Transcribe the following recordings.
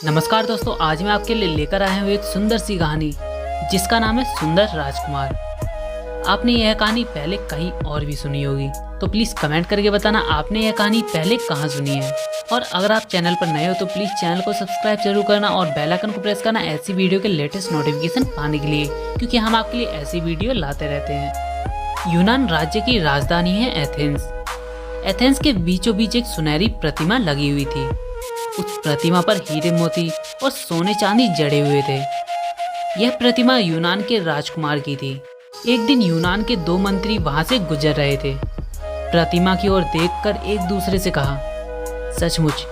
नमस्कार दोस्तों, आज मैं आपके लिए लेकर आया हूँ एक सुंदर सी कहानी जिसका नाम है सुंदर राजकुमार। आपने यह कहानी पहले कहीं और भी सुनी होगी, तो प्लीज़ कमेंट करके बताना आपने यह कहानी पहले कहाँ सुनी है। और अगर आप चैनल पर नए हो तो प्लीज़ चैनल को सब्सक्राइब जरूर करना और बेल आइकन को प्रेस करना ऐसी वीडियो के लेटेस्ट नोटिफिकेशन पाने के लिए, क्योंकि हम आपके लिए ऐसी वीडियो लाते रहते हैं। यूनान राज्य की राजधानी है एथेंस। एथेंस के बीचों बीच एक सुनहरी प्रतिमा लगी हुई थी। उस प्रतिमा पर हीरे मोती और सोने चांदी जड़े हुए थे। यह प्रतिमा यूनान के राजकुमार की थी। एक दिन यूनान के दो मंत्री वहां से गुजर रहे थे। प्रतिमा की ओर देखकर एक दूसरे से कहा, सचमुच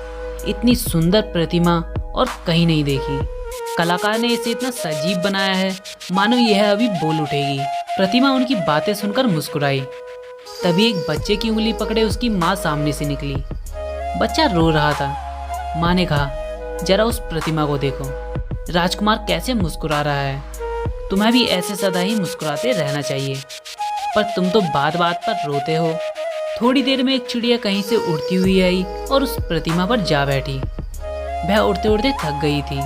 इतनी सुंदर प्रतिमा और कहीं नहीं देखी। कलाकार ने इसे इतना सजीव बनाया है मानो यह अभी बोल उठेगी। प्रतिमा उनकी बातें सुनकर मुस्कुराई। तभी एक बच्चे की उंगली पकड़े उसकी माँ सामने से निकली। बच्चा रो रहा था। माँ ने कहा, जरा उस प्रतिमा को देखो, राजकुमार कैसे मुस्कुरा रहा है। तुम्हें भी ऐसे सदा ही मुस्कुराते रहना चाहिए, पर तुम तो बात बात पर रोते हो। थोड़ी देर में एक चिड़िया कहीं से उड़ती हुई आई और उस प्रतिमा पर जा बैठी। वह उड़ते उड़ते थक गई थी।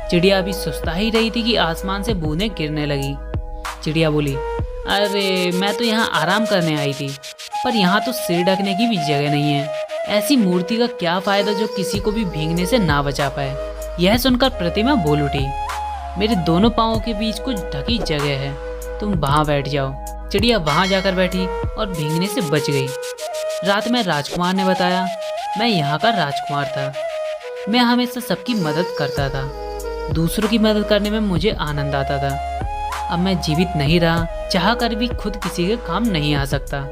चिड़िया अभी सुस्ता ही रही थी कि आसमान से बूंदें गिरने लगी। चिड़िया बोली, अरे मैं तो यहाँ आराम करने आई थी, पर यहाँ तो सिर ढकने की भी जगह नहीं है। ऐसी मूर्ति का क्या फायदा जो किसी को भी भीगने से ना बचा पाए। यह सुनकर प्रतिमा बोल उठी, मेरे दोनों पाँवों के बीच कुछ ढकी जगह है, तुम वहाँ बैठ जाओ। चिड़िया वहाँ जाकर बैठी और भीगने से बच गई। रात में राजकुमार ने बताया, मैं यहाँ का राजकुमार था। मैं हमेशा सबकी मदद करता था। दूसरों की मदद करने में मुझे आनंद आता था। अब मैं जीवित नहीं रहा, चाह कर भी खुद किसी के काम नहीं आ सकता।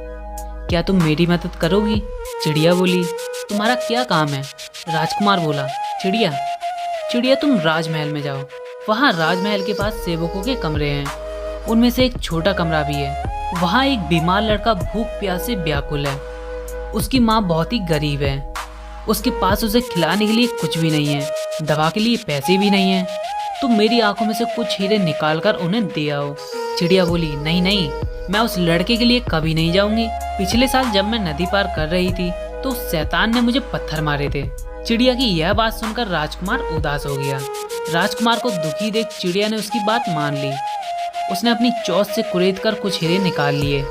क्या तुम मेरी मदद करोगी? चिड़िया बोली, तुम्हारा क्या काम है? राजकुमार बोला, चिड़िया तुम राजमहल में जाओ। वहाँ राजमहल के पास सेवकों के कमरे हैं, उनमें से एक छोटा कमरा भी है। वहाँ एक बीमार लड़का भूख प्यास से व्याकुल है। उसकी माँ बहुत ही गरीब है। उसके पास उसे खिलाने के लिए कुछ भी नहीं है, दवा के लिए पैसे भी नहीं है। तुम मेरी आंखों में से कुछ हीरे निकाल कर उन्हें दे आओ। चिड़िया बोली, नहीं, मैं उस लड़के के लिए कभी नहीं जाऊंगी। पिछले साल जब मैं नदी पार कर रही थी तो उस शैतान ने मुझे पत्थर मारे थे। चिड़िया की यह बात सुनकर राजकुमार उदास हो गया। राजकुमार को दुखी देख चिड़िया ने उसकी बात मान ली। उसने अपनी चोंच से कुरेद कर कुछ हीरे निकाल लिए।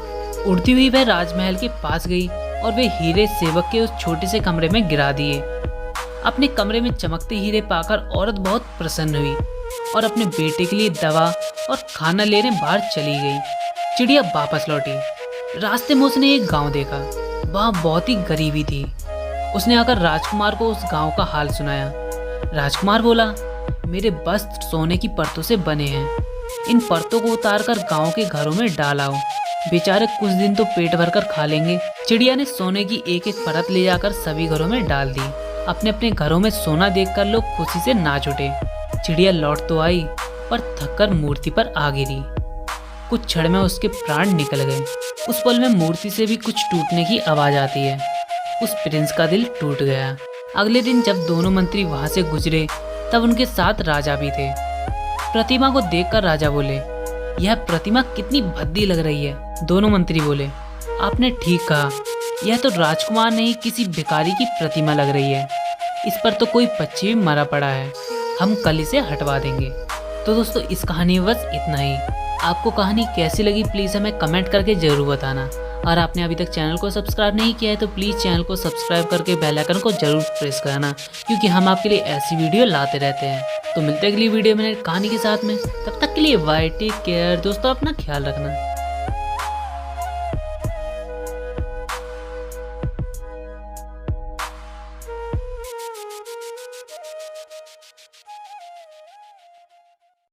उड़ती हुई वह राजमहल के पास गई और वे हीरे सेवक के उस छोटे से कमरे में गिरा दिए। अपने कमरे में चमकते हीरे पाकर औरत बहुत प्रसन्न हुई और अपने बेटे के लिए दवा और खाना लेने बाहर चली गई। चिड़िया वापस लौटी। रास्ते में उसने एक गांव देखा। वहाँ बहुत ही गरीबी थी। उसने आकर राजकुमार को उस गांव का हाल सुनाया। राजकुमार बोला, मेरे वस्त्र सोने की परतों से बने हैं। इन परतों को उतारकर गांव के घरों में डाल आओ। बेचारे कुछ दिन तो पेट भरकर खा लेंगे। चिड़िया ने सोने की एक एक परत ले जाकर सभी घरों में डाल दी। अपने अपने घरों में सोना देखकर लोग खुशी से नाच उठे। चिड़िया लौट तो आई, पर थककर मूर्ति पर आ गिरी। कुछ क्षण में उसके प्राण निकल गए। उस पल में मूर्ति से भी कुछ टूटने की आवाज आती है। उस प्रिंस का दिल टूट गया। अगले दिन जब दोनों मंत्री वहां से गुजरे तब उनके साथ राजा भी थे। प्रतिमा को देखकर राजा बोले, यह प्रतिमा कितनी भद्दी लग रही है। दोनों मंत्री बोले, आपने ठीक कहा, यह तो राजकुमार नहीं किसी भिखारी की प्रतिमा लग रही है। इस पर तो कोई पक्षी भी मरा पड़ा है। हम कल इसे हटवा देंगे। तो दोस्तों, इस कहानी में बस इतना ही। आपको कहानी कैसी लगी प्लीज़ हमें कमेंट करके ज़रूर बताना। और आपने अभी तक चैनल को सब्सक्राइब नहीं किया है तो प्लीज़ चैनल को सब्सक्राइब करके बेल आइकन को जरूर प्रेस करना, क्योंकि हम आपके लिए ऐसी वीडियो लाते रहते हैं। तो मिलते हैं अगली वीडियो में कहानी के साथ में। तब तक के लिए बाय, टेक केयर दोस्तों, अपना ख्याल रखना।